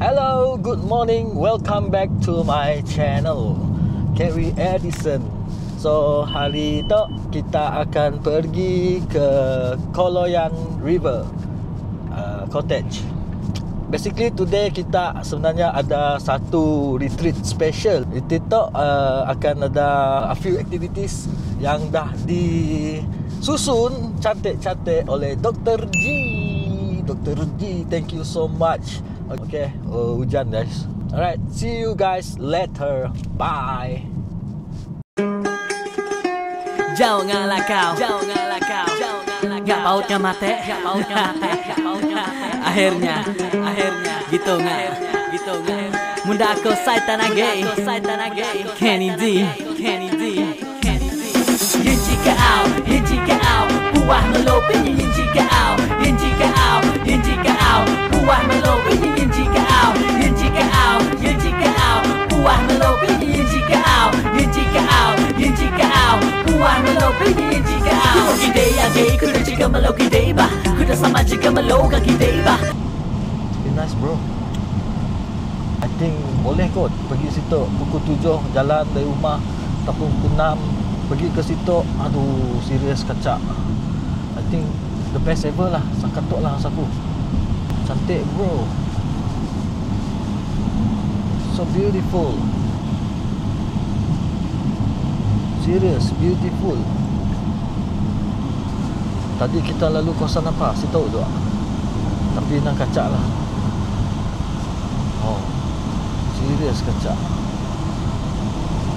Hello, good morning. Welcome back to my channel, Kerry Edison. So hari itu kita akan pergi ke Koloyan River Cottage. Basically today kita sebenarnya ada satu retreat special. Itu akan ada a few activities yang dah disusun cantik-cantik oleh Dr. G. Dr. G, thank you so much. Okay, hujan guys. Alright, see you guys later. Bye. Jauh ngalah kau, gak pautnya mate, akhirnya, gitu nggak, Munda aku saitan age, Kenny D, Yinjika au, buah melobi, yinjika au, buah melobi, yinjika au, buah melobi, yinjika au, buah melobi, yinjika au. Gidei age, kuda jika melo gidei ba, kuda sama jika melo ka gidei ba. Be nice bro. I think boleh kot pergi situ pukul 7 jalan dari rumah ataupun pukul 6 pergi ke situ. Aduh, serius kacak. I think the best ever lah. Sakatok lah rasaku. Cantik bro. So beautiful. Serious, beautiful. Tadi kita lalu kawasan apa? Saya tahu tu. Tapi nak kacak lah. Oh, serius kacak.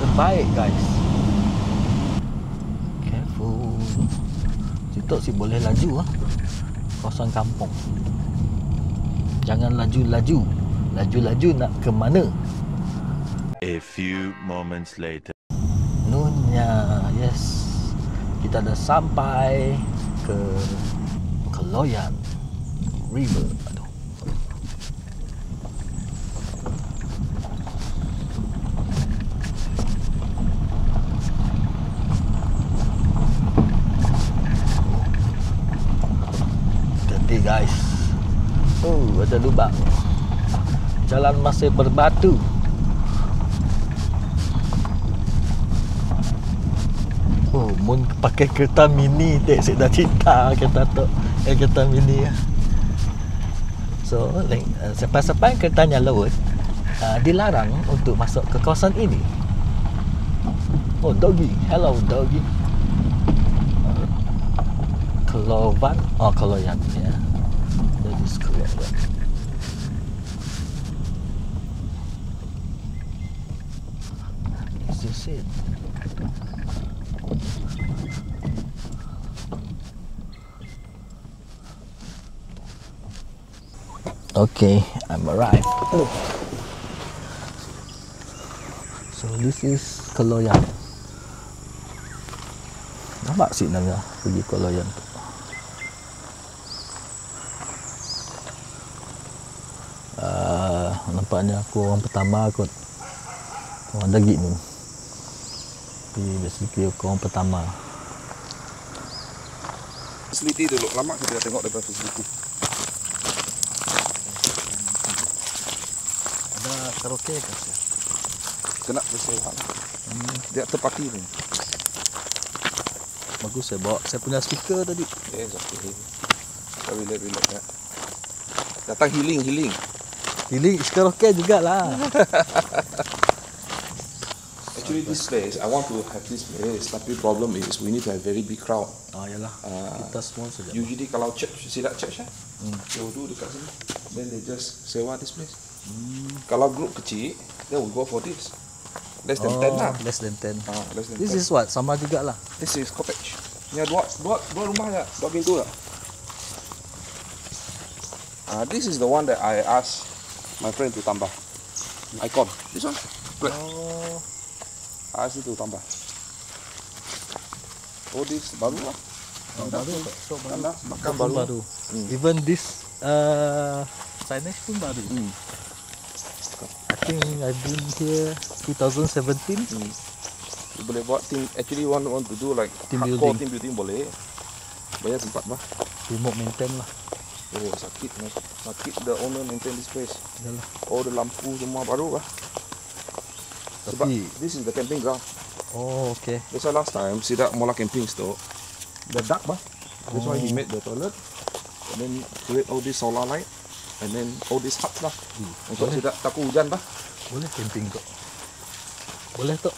Terbaik guys. Careful. Situ sih boleh laju lah. Kawasan kampung. Jangan laju-laju. Laju-laju nak ke mana? A few moments later. Nunya, yes. Kita dah sampai ke Koloyan River. Aduh. Hati guys. Oh, ada lubang. Jalan masih berbatu. Oh, mun pakai kereta mini dek saya dah cinta kereta tu. Kereta mini ya. So, sampai-sampai keretanya laut, dilarang untuk masuk ke kawasan ini. Oh, doggy. Hello doggy. Koloyan. Oh, Koloyan ya. Yeah. That is Koloyan. Is this it? Okay, I'm arrived. Oh. So this is Koloyan. Nampak sih namanya pergi Koloyan tu. Nampaknya aku orang pertama kot. Orang daging ni. Tapi basically aku orang pertama. Facility dulu, lama kita tengok daripada facility. Ada karaoke ke sih? Kena bersewa. Dia terpati ni. Bagus saya bawa. Saya punya speaker tadi. Yes, okay. Kita relax ya. Datang healing. Healing karaoke jugalah. Actually this place, I want to have this place. Tapi problem is we need to have very big crowd. Oh yalah. Kita small saja. Usually kalau church, silat church they will do dekat sini. Then they just sewa this place. Kalau group kecil, then we go for this. Less than 10 lah. Less than 10. Less than This 10. is what? Sama jugalah. This is cottage. Ni dua rumah ya, dua pintu lah. This is the one that I asked my friend to tambah. Icon. This one. Black. Oh. I asked him to tambah. Oh, this baru lah. Baru. So baru. Makan baru. Even this signage pun baru. I think I've been here 2017. Boleh buat team. Actually want to do like Team hardcore building. team building boleh. Banyak tempat bah. Remote maintain lah. Oh sakit mas. Sakit the owner maintain this place. Yalah. Oh the lampu semua baru lah. Sebab Tapi this is the camping ground. oh okay. That's why last time Sidak Mola camping store, the dark bah. That's why he made the toilet, and then create all this solar light, and then all these huts lah. Untuk Sidak takut hujan bah. Boleh camping kok. Boleh tok.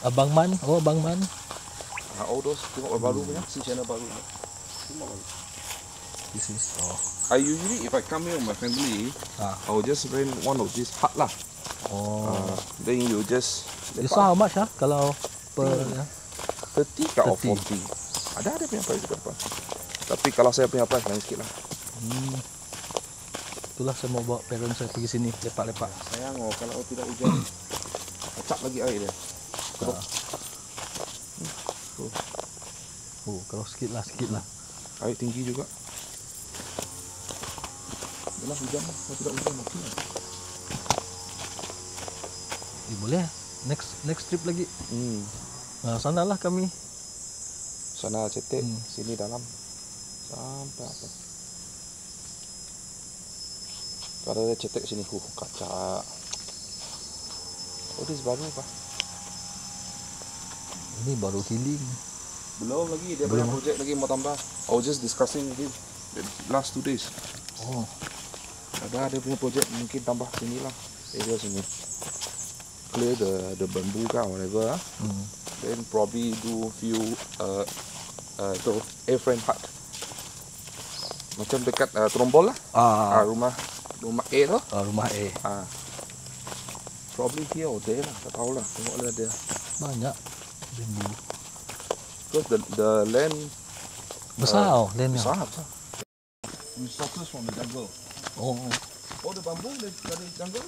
Abang Man, oh Abang Man. All those tengok baru punya, si channel baru. Semua baru. This is oh. I usually if I come here with my family, I will just rent one of these hut lah. Oh. Then you just This one how much ah kalau per 30 ke or 30. 40. Ada punya price juga apa. Tapi kalau saya punya price lain sikit lah. Itulah saya mau bawa parents saya pergi sini lepak-lepak. Sayang kalau tidak hujan, acak lagi air dia. Oh, kalau sikit lah. Air tinggi juga. Yalah hujan lah, kalau tidak hujan okey lah. Boleh. Next trip lagi. Sanalah kami. Sana cetek, sini dalam. Sampai apa. Kalau dia cetek sini, kaca. Oh, this baru apa? Ini baru healing. Belum lagi, dia punya projek lagi mau tambah. I was just discussing with him the last 2 days. Oh, Ada dia punya projek mungkin tambah sini lah, area sini. Clear the bamboo kah, whatever. Then probably do few airframe hut. Macam dekat Trombol lah. Rumah A tu. Rumah A. Probably here or there lah, tak tahu lah. Tengoklah dia. Banyak bambu. Because the land Besar landnya. besar. Resources from the jungle. Oh. Oh, the bamboo dari jungle.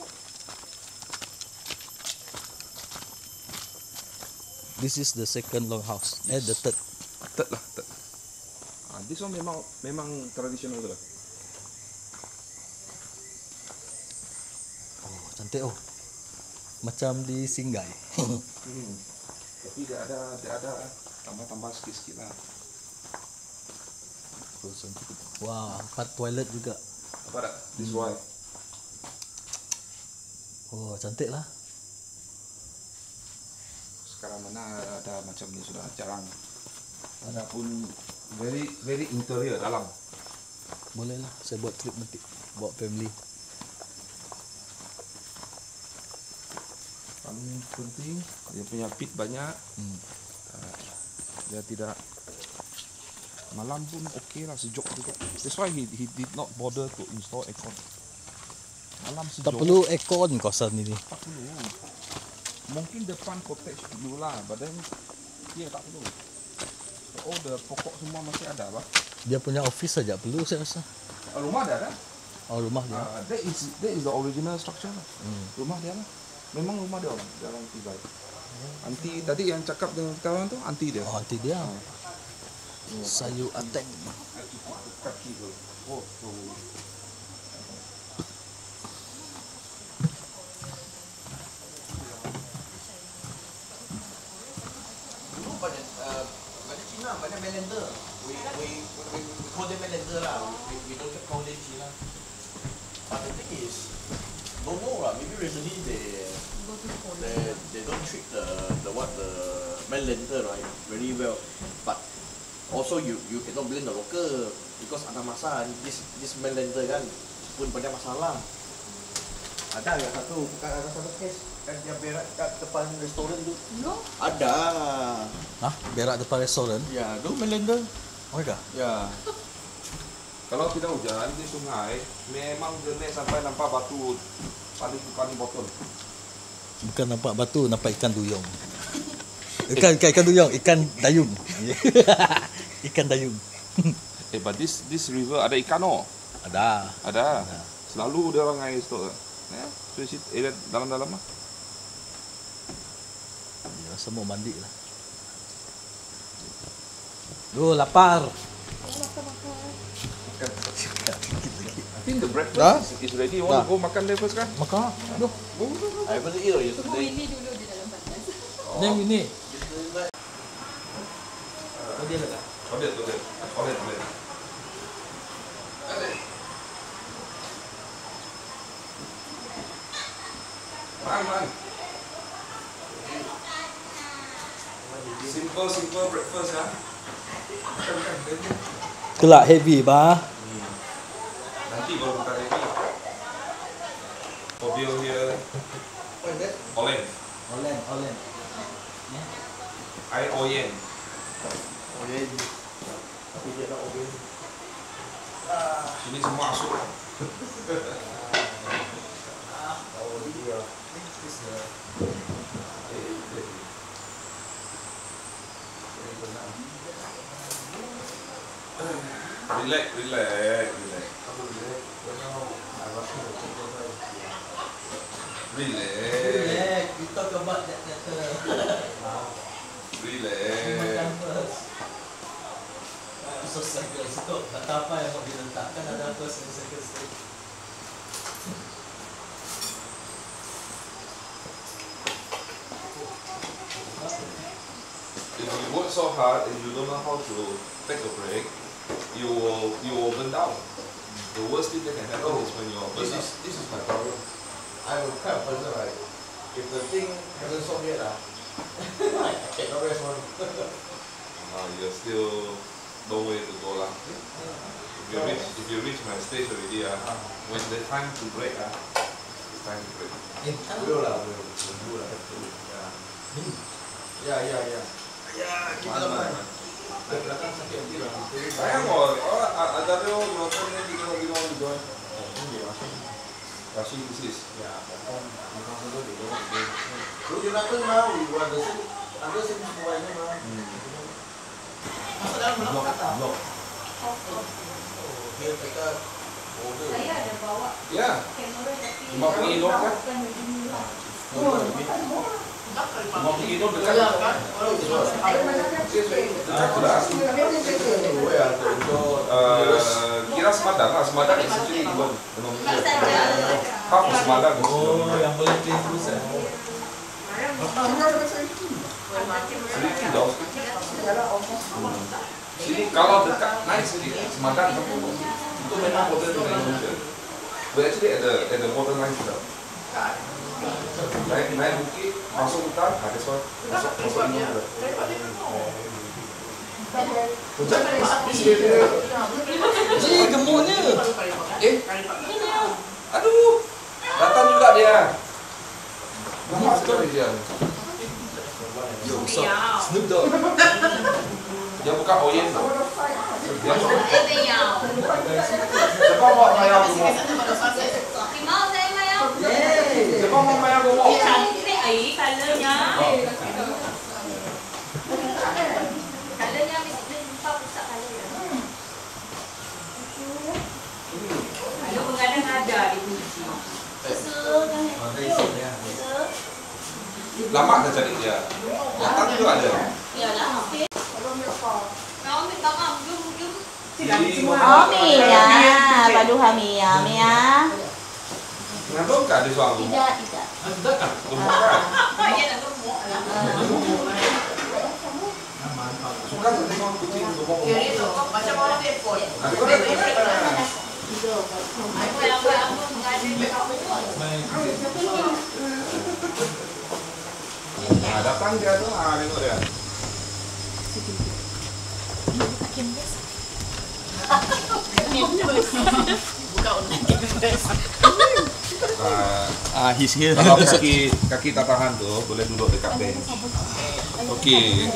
This is the second longhouse. The third. Third lah, third. This one memang tradisional tu lah. Oh, cantik oh. Macam di Singgai. Tapi dia ada tambah sikit-sikit lah. Wah, hot toilet juga. Apa tak? This why. Oh, cantik lah. Sekarang mana ada macam ni sudah jarang. Ada pun very interior dalam. Boleh lah, saya buat trip nanti. Bawa family. Paling penting dia punya pit banyak. Dia tidak malam pun okey lah, sejuk juga. That's why he did not bother to install aircon. Malam sejuk. Tak perlu aircon kawasan ini. Tak perlu. Mungkin depan cottage dulu lah, but then dia tak perlu. Oh, the pokok semua masih ada lah. Dia punya office saja perlu saya rasa. Rumah dia ada. Oh, rumah dia. That is the original structure lah. Rumah dia lah. Memang rumah dia orang tinggal. Anti tadi yang cakap dengan kawan tu, anti dia. Oh, nanti dia. Sayu Ateng. Oh, Dulu banyak Cina, banyak Melander. We call them Melander lah. We don't call them Cina. But the thing is, don't know lah. Maybe recently they don't treat the Melander right very well. But also you cannot blame the local because ada masa this Melander kan pun banyak masalah. Ada satu case kan dia berak kat depan restoran tu. No. Ada. Hah? Berak depan restoran? Ya, tu Melander. Oh, iya. Ya. kalau tidak hujan di sungai, memang jernih sampai nampak batu paling botol. Bukan nampak batu, nampak ikan duyung. Ikan duyung, ikan dayung. Ikan dayung. But this river ada ikan oh. Ada. Selalu dia orang air stok. So area dalam-dalam lah. Ya, semua mandi lah. Duh, lapar. I think the breakfast is ready. Want to go makan there first kan? Makan. Duh. I haven't eat Tunggu yesterday. ini dulu di dalam panas. Ini. Toilet. Man. Simple breakfast ya. Kelak heavy bah. Nanti baru buka lagi. Mobil here. Olen. Air oyen. Sini semua asuk. Relax. We talk about that later. Relax. So second scope, kata apa yang mau diletakkan ada first and second scope. If you work so hard and you don't know how to take a break, you will burn down. The worst thing that can happen is when you are burnt out. This is my problem. I'm a kind of person like, if the thing hasn't solved yet, I cannot rest one. You're still no way to go lah. If you reach my stage already, when the time to break, it's time to break. Will lah. Ya, kita Man. Dari belakang sakit nanti lah. Sayang kok, ada dia nonton ni kita lagi mau join. Rushing this. Ya, Lu Jonathan mau, ada sih semuanya mau. Masalah belum kata. Dia kata order. Saya ada bawa Ya, kamera tapi 50 kilo kan? bukan begini lah. 50 kilo dekat. Kira Semadang lah, Semadang is actually even half of Semadang. Yang boleh clean terus ya. Sedikit jauh. Sini kalau dekat naik sedikit, Semadang itu memang border dengan Indonesia. But actually at the borderline sudah. Naik bukit, masuk hutan, that's why masuk Indonesia. Ji gemuknya. Aduh, datang juga dia. Gemuk sekali dia. Snoop Dogg. Dia buka oyen. Dia Siapa siapa mau mayang gemuk? mau saya mayang? Siapa mau mayang gemuk? Cantik colornya. Colornya mesti lupa pusat color ya. Kalau pengadang ada di kunci. Lama dah cari dia. Datang juga ada. Iyalah. Kau ambil tangan, jom. Oh, Mia, paduha Mia. Ngandung tak ada suami? Tidak. Gemuk kan? Dia nak gemuk lah. Suka tak tengok kucing gemuk? Macam orang airport. Aku kan Apa mengadang datang dia tu, tengok dia. He's here. Kalau kaki tak tahan tu, boleh duduk dekat bench. Okey.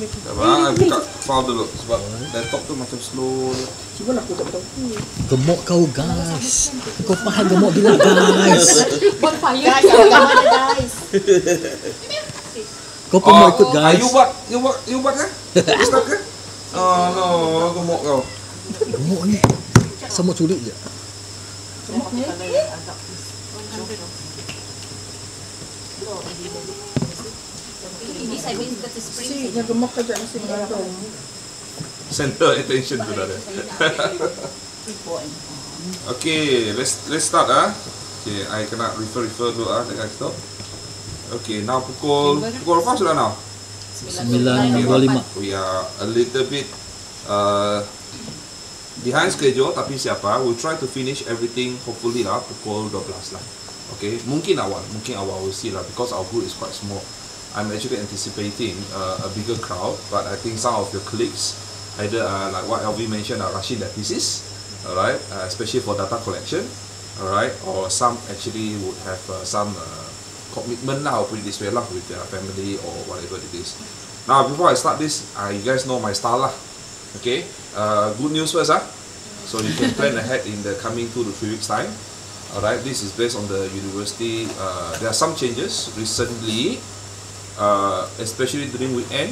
Sabar, buka file dulu sebab laptop tu macam slow. Gemuk kau guys. Kau faham gemuk bila guys. Kau pun mau ikut guys. You buat kan? Start kan? Oh no, gemuk kau. Gemuk ni. Semua culik je. Ini saya beli dekat spring. Center attention tu dah. Okay, let's start Okay, I kena refer dulu dekat stop. Okay, now pukul berapa sudah now? 9.25. We are a little bit behind schedule, tapi siapa? We'll try to finish everything hopefully lah pukul 12 lah. Okay, mungkin awal we'll see lah, because our group is quite small. I'm actually anticipating a bigger crowd, but I think some of your colleagues, either like what LV mentioned, are rushing their thesis, alright, especially for data collection, alright, or some actually would have some commitment now, put it this way lah, with their family or whatever it is. Now, before I start this, you guys know my style lah. Okay, good news first, so you can plan ahead in the coming 2 to 3 weeks time. Alright, this is based on the university. There are some changes recently, especially during weekend.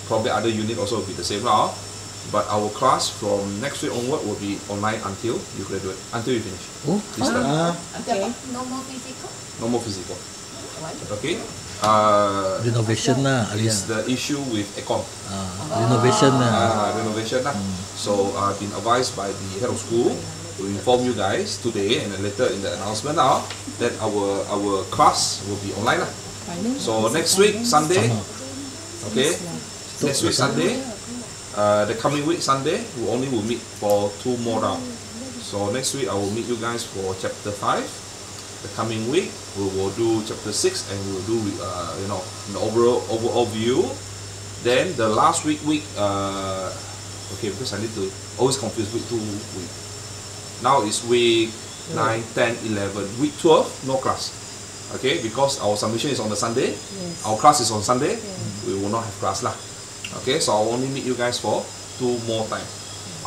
Probably other unit also will be the same now. But our class from next week onward will be online until you graduate, until you finish. This time. Okay. No more physical. No more physical. Okay. Renovation lah, Is the issue with Econ. renovation lah. Renovation lah. So I've been advised by the head of school to inform you guys today and then later in the announcement now that our class will be online lah. So next week Sunday, okay, next week Sunday, the coming week Sunday we only will meet for 2 more rounds. So next week I will meet you guys for chapter 5. The coming week we will do chapter 6 and we will do you know, an overall view. Then the last week okay, because I need to always confuse week 2 week. Now it's week 9, 10, 11. Week 12 no class. Okay, because our submission is on the Sunday. Our class is on Sunday. We will not have class lah. Okay, so I'll only meet you guys for 2 more time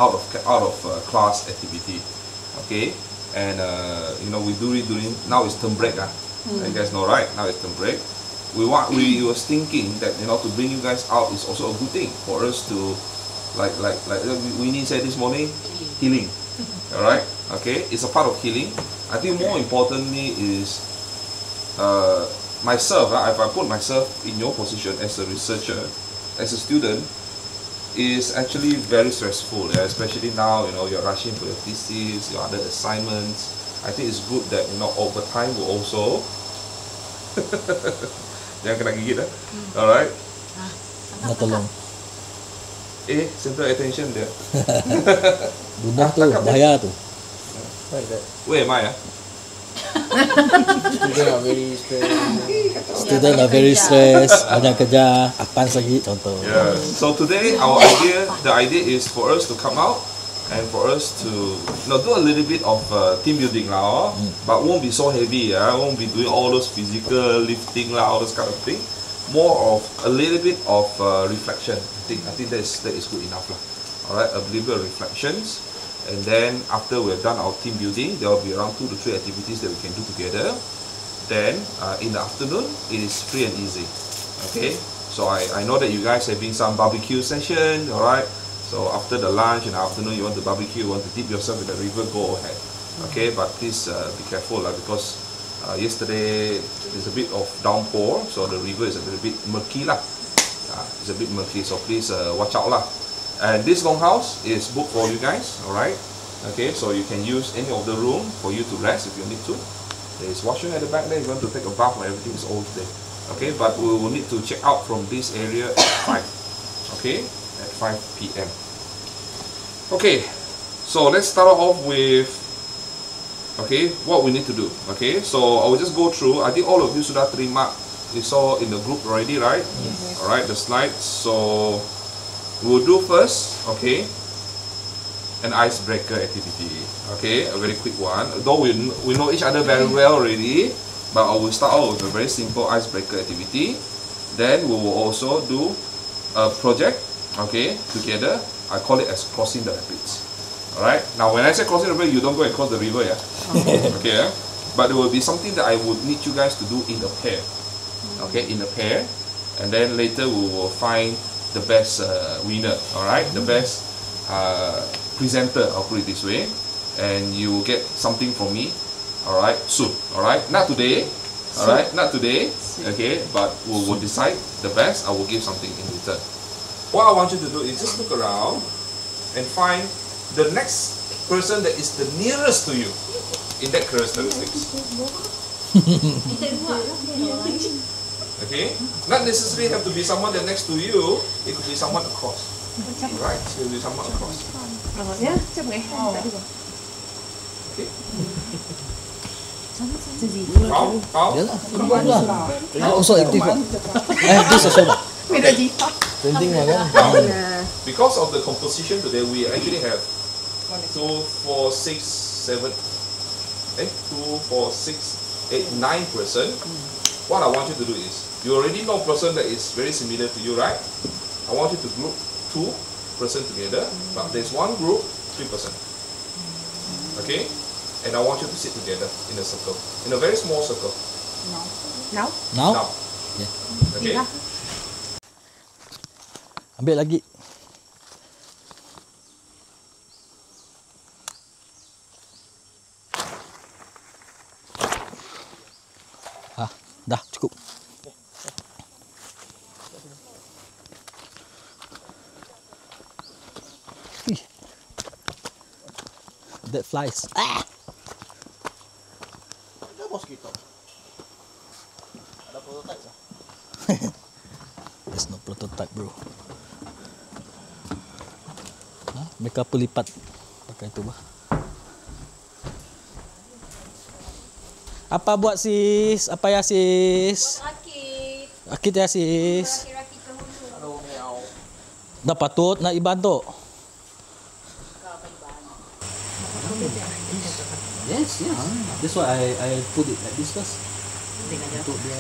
out of class activity. Okay. And you know, we do it during, now it's term break. You guys know, right? Now it's term break. We was thinking that, you know, to bring you guys out is also a good thing for us to, like Winnie said this morning, healing. All right, okay, it's a part of healing. I think more importantly is myself. If I put myself in your position as a researcher, as a student, is actually very stressful, especially now, you know, you're rushing for your thesis, your other assignments. I think it's good that, you know, over time will also jangan kena gigit alright, Tolong. center attention dia. Bunuh tu, bahaya tu. Where am I? Student are very stressed, banyak kerja, apaan lagi contoh. Yeah. So today the idea is for us to come out and for us to, you know, do a little bit of team building lah, but won't be so heavy. Won't be doing all those physical lifting lah, all those kind of thing. More of a little bit of reflection. I think that is good enough lah. Alright, a little bit of reflections. And then after we've done our team building, there will be around 2 to 3 activities that we can do together. Then in the afternoon, it is free and easy. Okay, so I know that you guys having some barbecue session, alright? So after the lunch in the afternoon, you want to barbecue, you want to dip yourself in the river, go ahead. Okay, but please be careful because yesterday there's a bit of downpour, so the river is a little bit murky lah. It's a bit murky, so please watch out lah. And this longhouse is booked for you guys, alright? Okay, so you can use any of the room for you to rest if you need to. There's washroom at the back there, you want to take a bath where everything is all there. Okay, but we will need to check out from this area at 5. Okay, at 5 p.m. Okay, so let's start off with, okay, what we need to do. Okay, so I will just go through. I think all of you sudah terima, you saw in the group already, right? Yes. Alright, the slides. So we'll do first, okay, an icebreaker activity. Okay, a very quick one. Though we know each other very well already, but I will start out with a very simple icebreaker activity. Then we will also do a project, okay, together. I call it as crossing the rapids. Alright, now when I say crossing the rapids, you don't go and cross the river, yeah? Okay, but there will be something that I would need you guys to do in a pair. Okay, in a pair, and then later we will find the best winner, alright, the best presenter, I'll put it this way, and you will get something from me, alright, soon, alright, not today, alright, not today, okay, but we will decide the best. I will give something in return. What I want you to do is just look around and find the next person that is the nearest to you in that characteristics. Okay, not necessarily have to be someone that next to you. It could be someone across. Right, so it will be someone across. Okay. How? Also active lah. This also lah. Printing lah kan. Because of the composition today, we actually have 2, 4, 6, 7, 2, 4, 6, 8, 9 person. What I want you to do is, you already know person that is very similar to you, right? I want you to group 2 person together, but there's one group, 3 person. Okay? And I want you to sit together in a circle, in a very small circle. Now? Now. Okay? Ambil lagi. Dah cukup. That flies. Ah! Ada mosquito. Ada prototype sah. There's no prototype, bro. Mereka pelipat pakai tu bah. Apa buat sis? Apa ya sis? Rakit. Rakit ya sis. Rakit dahulu. Aduh, meow. Dah patut nak dibantu. Yes, yeah. That's why I put it like this first. Untuk dia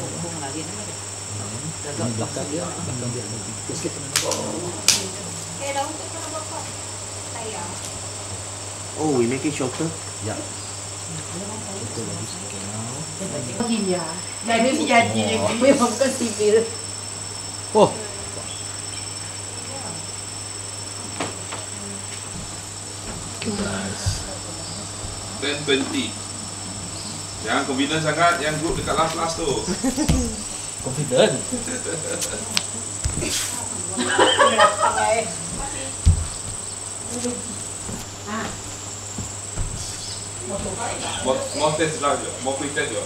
belakang dia ada sikit. Okay, daun tu kena buat apa? Tayar. Oh, we make it shorter. Ya. Itu bagus. Okay, now. Jadi jadi memang bukan sipil. Oh. Guys. 10-20. Jangan confident sangat yang group dekat last tu. Confident. More test lah je. More quick test je.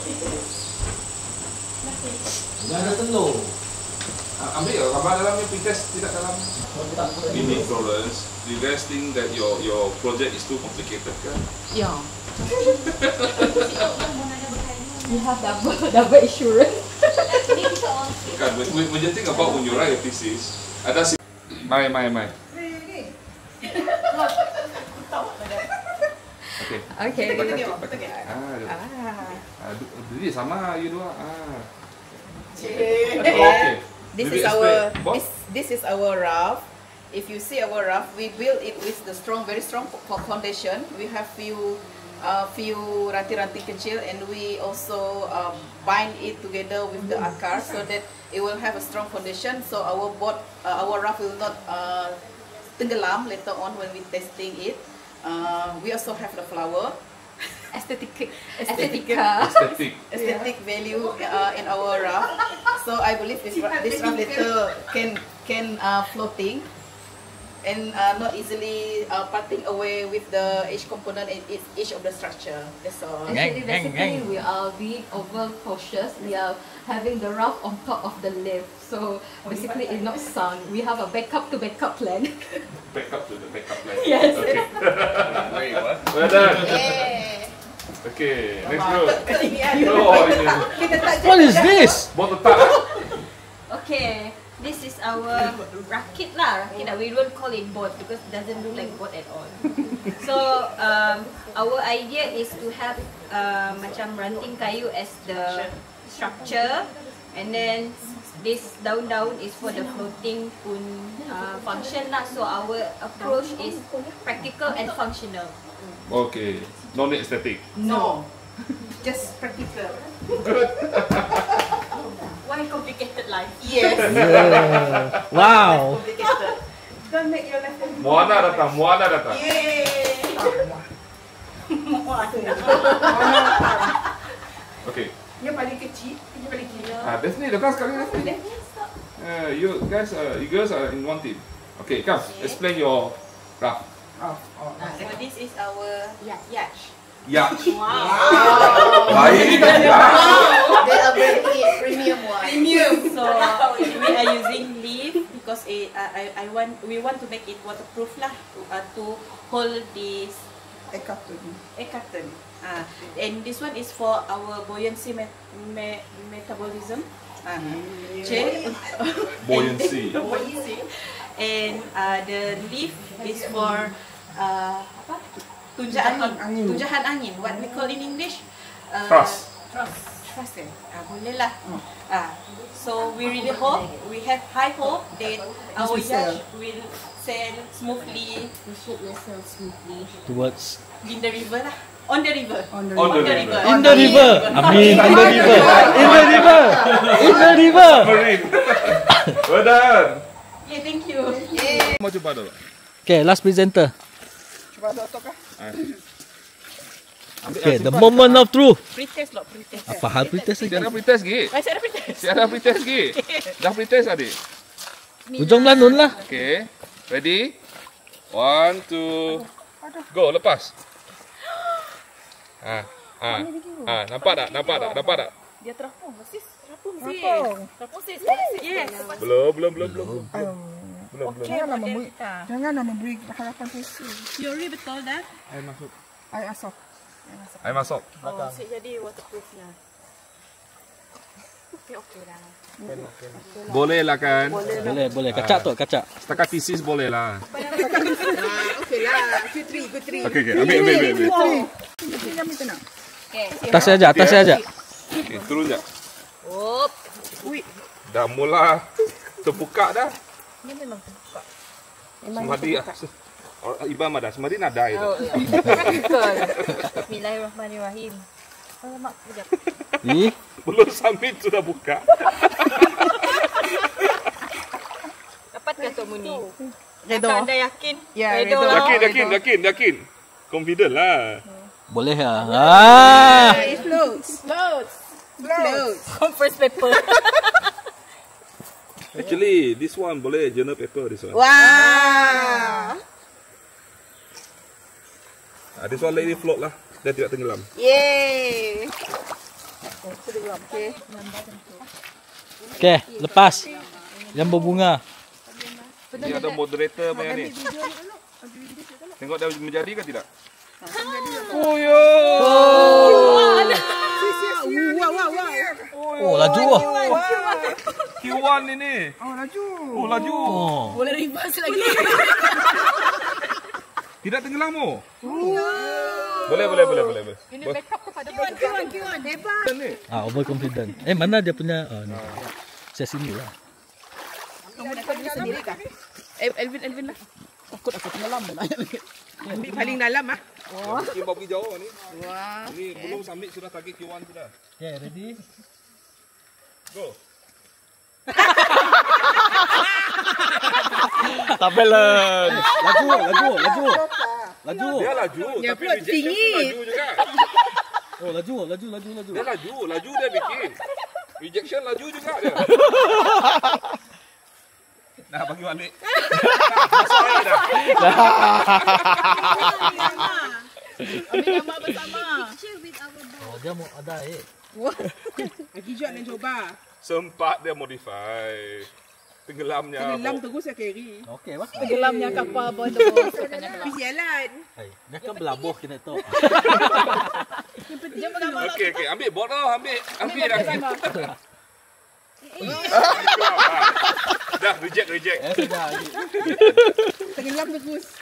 Dah ada telur. Ambil ya, gambar dalamnya quick test, tidak dalam. Ini Florence, you guys think that your project is too complicated kan? Yeah. You have double insurance. Ini kita on. Kan, when you think about when you write a thesis, ada si... Mai. Okay. Okay. Jadi sama you dua. Okay. This Maybe is our explain. this is our raft. If you see our raft, we build it with the very strong foundation. We have few ranting-ranting kecil, and we also bind it together with the akar so that it will have a strong foundation. So our boat, our raft will not tenggelam later on when we testing it. We also have the flower. Aesthetic value in our raft. So I believe this raft later can floating and not easily parting away with the each component in each of the structure. That's all. Actually, basically, we are being over cautious. We are having the raft on top of the lift. So basically, it's not sunk. We have a backup plan. Backup to the backup plan. Yes. Okay. Wait, what? Well done. Yeah. Okay, next group. What is this? Buat letak. Okay, this is our rakit lah. Rakit that we don't call it boat because it doesn't look like boat at all. So our idea is to have macam ranting kayu as the structure, and then this daun-daun is for the floating pun function lah. So our approach is practical and functional. Okay, no need aesthetic. No, just practical. Why complicated life? Yes. Yeah. Wow. Complicated. Don't make your life Moana datang. Yay. Okay. Yang paling kecil, yang paling kecil. Daphne, datang sekali Daphne. You guys are in one team. Okay, come. Explain your raft. So this is our yacht. Yacht. Wow. Baik. They are very premium one. So we are using leaf because we want to make it waterproof lah to hold this Ekaton. And this one is for our buoyancy metabolism. Buoyancy. Buoyancy. And the leaf is for apa? Tunjahan angin. What we call in English? Thrust. Trust eh? Boleh lah. So we really hope, we have high hope that our yacht will sail smoothly. The ship will sail smoothly. Towards In the river lah. On the river. On the river. in the river. Amin. In the river. In the river. In the river. Marine. Well done. Yeah, thank you. Mau cuba dulu. Okay, last presenter. Okay, the moment of truth. Pretest lah, pretest. Apa hal pretest lagi? Siapa pretest gih? Masih ada pretest. Siapa pretest gih? Dah pretest adik. Ujung lanun lah. Okay. Ready? 1, 2, go. Lepas. Nampak tak? Nampak tak? Nampak tak? Dia terapung, sis. Terapung, sis. Terapung, sis. Yes. Belum. Janganlah memberi harapan palsu. Teori betul dah. Air asap. Air masuk. Oh, sik jadi waterproof lah. Okey lah. Boleh lah kan? Boleh. Kacak tu, kacak. Setakat thesis boleh lah. Okey lah. Putri. Okay. Ambil. Yang minta nak. Atas aja. Okay, turun je. Ui. Dah mula terbuka dah. Ini memang terbuka. Semadi Ibam ada. Semadi nada itu. Betul. Bismillahirrahmanirrahim. Alamak, sekejap. Belum summit sudah buka. Dapat ke Tok Muni? Redo. Anda yakin? Ya, Redo redo. lah. Yakin. Confident lah. Boleh lah. It floats. Conference paper. Actually, this one boleh journal paper this one. Wah. This one let it float lah. Dia tidak tenggelam. Yeay. Okay, lepas. Yang berbunga. Dia ada moderator punya ni. Tengok dah menjadi ke tidak? Oh yo. Oh, laju lah. Q1 ini. Oh laju. Boleh reverse lagi. Tidak tenggelam oh. Boleh. Ini backup kepada backup. Hebat. Overconfident. Mana dia punya? Ni. Saya sini lah. Kamu dapat diri sendiri kah? Elvin lah. Takut aku tenggelam dah. Ambil paling dalam ah. Kita bawa pergi jauh ni. Wah. Ini belum summit sudah target Q1 sudah. Okay, ready? Go. Tak balance. Laju. Dia laju. Dia Tapi float rejection tinggi. pun laju juga. Oh, laju. Dia laju dia bikin. Rejection laju juga dia. Nah, bagi balik. Masuk air dah. Ambil gambar bersama. Oh, dia mau ada air. Lagi jom nak cuba. Sempat dia modify. Tenggelamnya. Tenggelam terus saya carry. Okey, bah. Tenggelamnya kapal bos. Pergi jalan. Dia kan belabuh kena tu. Okey. Ambil board tau. Ambil dah. Dah reject. Sudah. Tenggelam terus.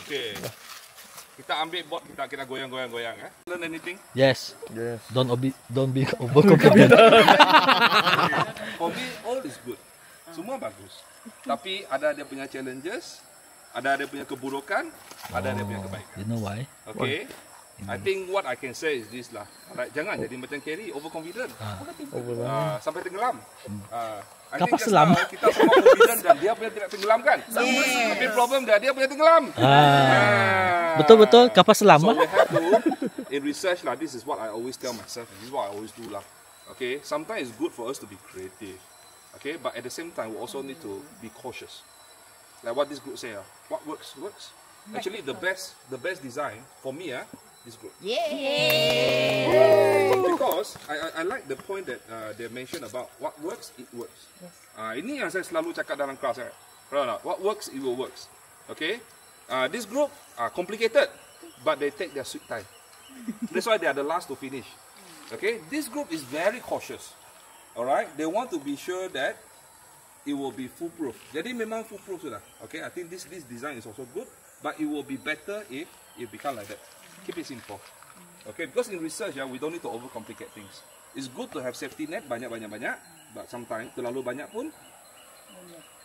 Okey. Kita ambil board kita goyang. Learn anything? Yes. Don't be overconfident. For me all is good. Semua bagus. Tapi ada dia punya challenges, ada dia punya keburukan, ada dia punya kebaikan. You know why? Okay. I think what I can say is this lah. Like, jangan jadi macam Kerry, overconfident. Sampai tenggelam. I think Kapal just selam. now kita semua confident dan dia punya tidak tenggelam kan? Tapi problem dia punya tenggelam. Betul. Kapal selam So lah. we have to, in research lah, this is what I always tell myself, and this is what I always do lah. Okay, sometimes it's good for us to be creative. Okay, but at the same time, we also need to be cautious. Like what this group say, what works. Actually, the best design for me, this group. Because I like the point that they mentioned about what works, it works. Ini yang saya selalu cakap dalam kelas. What works, it will works. Okay. This group are complicated, but they take their sweet time. That's why they are the last to finish. Okay, this group is very cautious. Alright, they want to be sure that it will be foolproof. Jadi memang foolproof sudah. Okay, I think this design is also good, but it will be better if it become like that. Keep it simple. Okay, because in research, we don't need to overcomplicate things. It's good to have safety net banyak, but sometimes terlalu banyak pun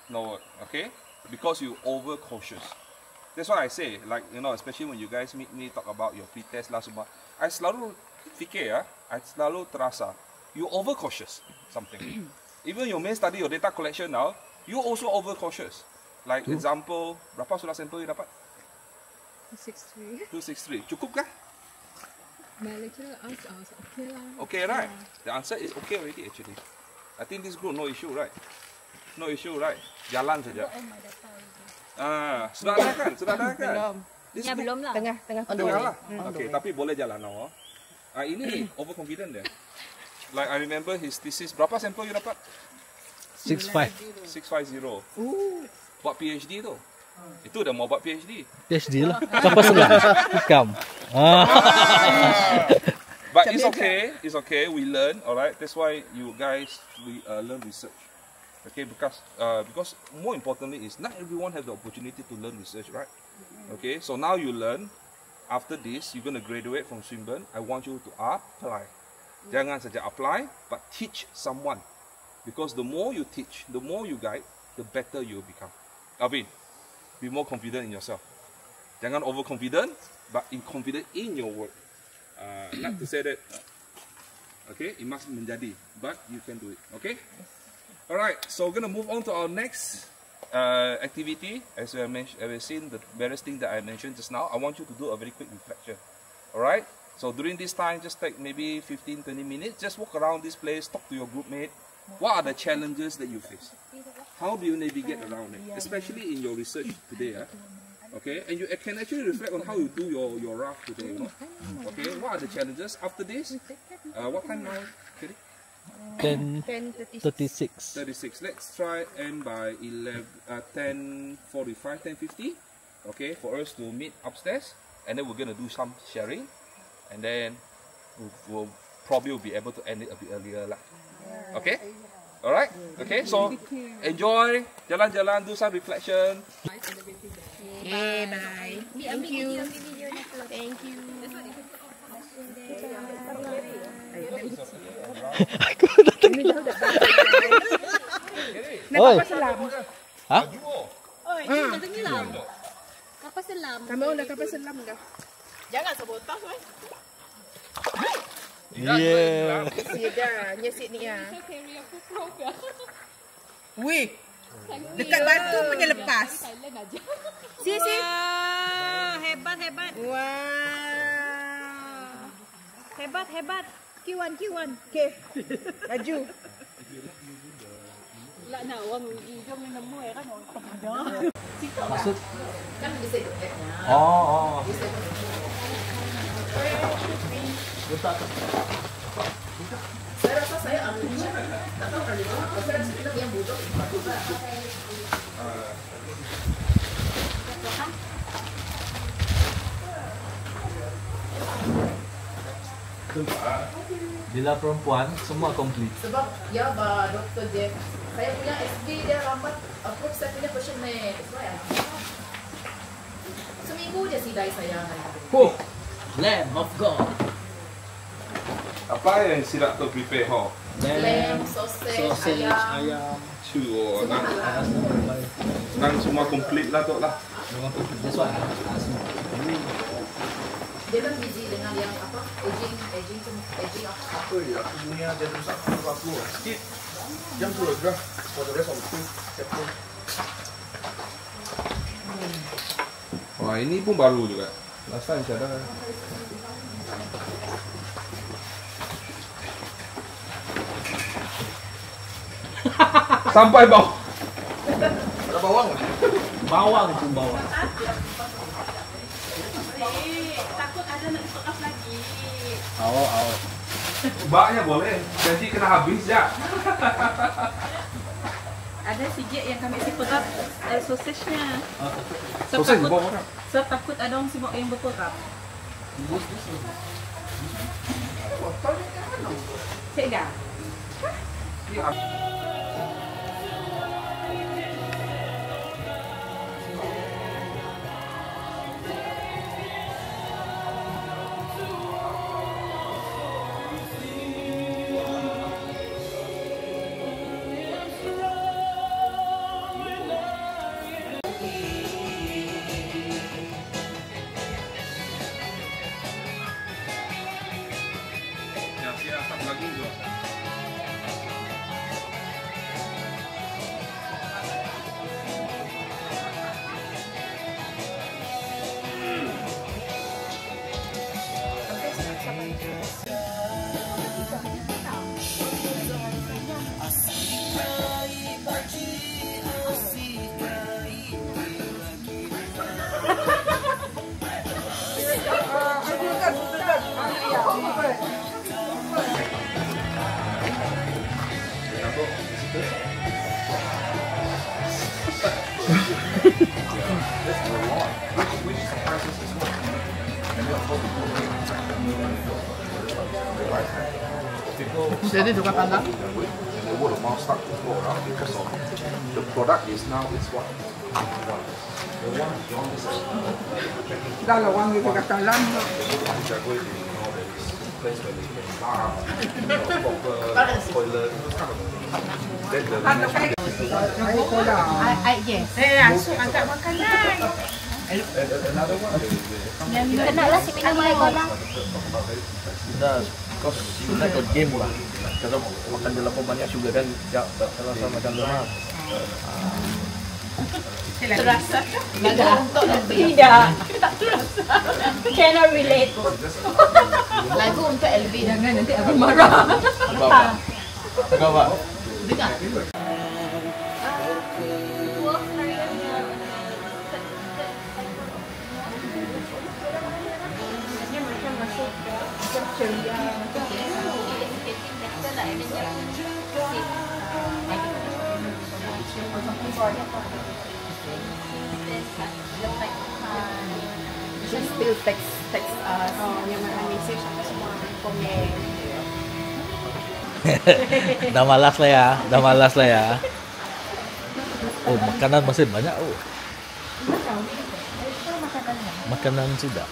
no work. Okay, because you over cautious. That's why I say, like, you know, especially when you guys meet me, talk about your pre-test lah semua, I selalu fikir I selalu terasa, you over cautious something. Even your main study, your data collection now, you also over cautious. Like example, berapa sudah sampel you dapat? 263. Cukup kah? My lecturer asked us, okay lah. Okay, right? The answer is okay already actually. I think this group no issue, right? No issue, right? Jalan saja. Sudah ada kan? Belum. Ya, belum lah. Tengah lah. Okay, tapi boleh jalan now. Ini overconfident dia. Like I remember his thesis, berapa sampel you dapat? 650. 650. Buat PhD tu. Itu dah mau buat PhD. PhD lah. Siapa sebelah? Ikam. But it's okay. We learn, alright. That's why you guys learn research. Okay, because more importantly is not everyone has the opportunity to learn research, right? Okay, so now you learn. After this, you're gonna graduate from Swinburne. I want you to apply. Jangan saja apply, but teach someone. Because the more you teach, the more you guide, the better you will become. Alvin, be more confident in yourself. Jangan overconfident, but confident in your work. Not to say that, okay, it must menjadi, but you can do it, okay? Alright, so we're going to move on to our next activity. As we have seen the various things that I mentioned just now, I want you to do a very quick reflection. Alright, so during this time, just take maybe 15-20 minutes, just walk around this place, talk to your group mate. What are the challenges that you face? How do you navigate around it? Especially in your research today. Okay, and you can actually reflect on how you do your RAF today. You know? Okay, what are the challenges? After this, what time now? 10:36. 36. Let's try end by 10:45, 10:50. Okay, for us to meet upstairs, and then we're gonna do some sharing, and then we'll probably be able to end it a bit earlier lah. Okay, alright. Okay, so enjoy, jalan-jalan, do some reflection. Okay, bye. Thank you. Thank you. Oi. Hah? Oi, nak tenggelam. Kapal selam. Kami udah kapal selam dah. Jangan sabotaj, weh. Yeah. Dah, nyesit ni ya. Wih. Dekat batu punya lepas. Si. Hebat. Wah. Hebat. Kiwan. Okay. Laju. Lah nak orang hidung yang nemu kan orang ada. Maksud? Kan bisa duduknya. Oh. Saya rasa saya anunya, tak tahu kali mana. Saya rasa kita yang bodoh. Bila perempuan semua komplit. Sebab ya Dr. Jeff, saya punya SD dia lambat approve saya punya questionnaire. Seminggu je sidai saya. Lamb of God. Apa yang si Dr. prepare ho? Lamb, sausage, ayam. Cuo, nang semua komplit lah tu lah. That's what I asked you. Dia kan busy dengan yang apa? Aging apa? Apa ya? Aku punya dia rusak aku. Skip. Jam tu juga. For the rest of the chapter. Wah, ini pun baru juga. Last time saya ada. Sampai bawah. Ada bawang lah. Bawang pun bawang. Takut ada nak top up lagi. Awak. Baknya boleh. Janji kena habis ya. ada sikit yang kami seperap sausage-nya. Sausage di bawah kan? So takut ada orang sibuk yang berperap. Cik dah. Jadi juga pandang. The word of mouth start to go around because of the product is now is what? Dah lah wang itu kat dalam. Place where they can bath, proper toilet, those kind of things. Then the Yes. Langsung angkat makanan. another one Kena lah si minum air kola. Dah, kau sebenarnya kau game lah. Kalau makan dalam banyak sugar kan, ya, rasa macam lemak. Terasa? Tidak untuk lebih. Tidak. Tak terasa. Cannot relate. Lagu untuk LB, jangan nanti abang marah. Agak apa? Dengar. Just still text us. Oh, yang mana message apa semua komen. Dah malas lah ya, dah malas lah ya. Oh, makanan masih banyak. Oh, makanan sudah.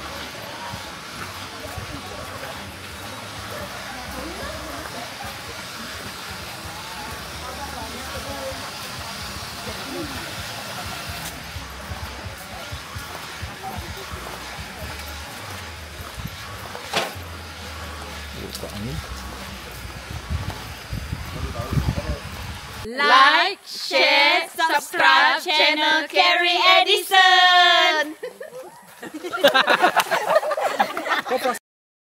Like, share, subscribe channel Carrie Edison.